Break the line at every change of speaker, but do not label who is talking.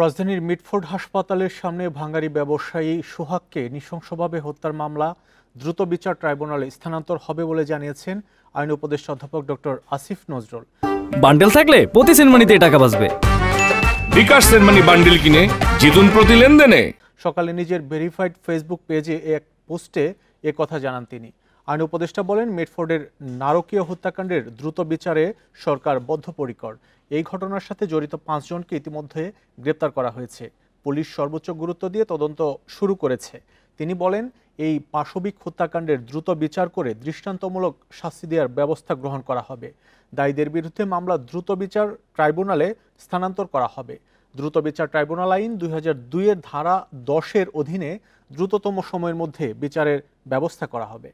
রাজধানীর মিটফোর্ড হাসপাতালের সামনে ভাঙারি ব্যবসায়ী সোহাগকে নৃশংসভাবে হত্যার মামলা দ্রুত বিচার ট্রাইব্যুনালে স্থানান্তর হবে বলে জানিয়েছেন আইন উপদেষ্টা অধ্যাপক ডক্টর আসিফ নজরুল।
বান্ডেল থাকলে প্রতি সেনমানিতে টাকা বাঁচবে।
বিকাশ সেনমানি বান্ডেল কিনে জিতুন প্রতি লেনদেনে।
সকালে নিজের ভেরিফাইড ফেসবুক পেজে এক পোস্টে এ কথা জানান তিনি। আইন উপদেষ্টা বলেন, মিটফোর্ডের নারকীয় হত্যাকাণ্ডের দ্রুত বিচারে সরকার বদ্ধপরিকর। এই ঘটনার সাথে জড়িত 5 জনকে ইতিমধ্যে গ্রেপ্তার করা হয়েছে। পুলিশ সর্বোচ্চ গুরুত্ব দিয়ে তদন্ত শুরু করেছে। তিনি বলেন, এই পাশবিক হত্যাকাণ্ডের দ্রুত বিচার করে দৃষ্টান্তমূলক শাস্তি দেওয়ার ব্যবস্থা গ্রহণ করা হবে। দায়ীদের বিরুদ্ধে মামলা দ্রুত বিচার ট্রাইব্যুনালে স্থানান্তর করা হবে। দ্রুত বিচার ট্রাইব্যুনাল আইন 2002 এর ধারা 10-এর অধীনে দ্রুততম সময়ের মধ্যে বিচারের ব্যবস্থা করা হবে।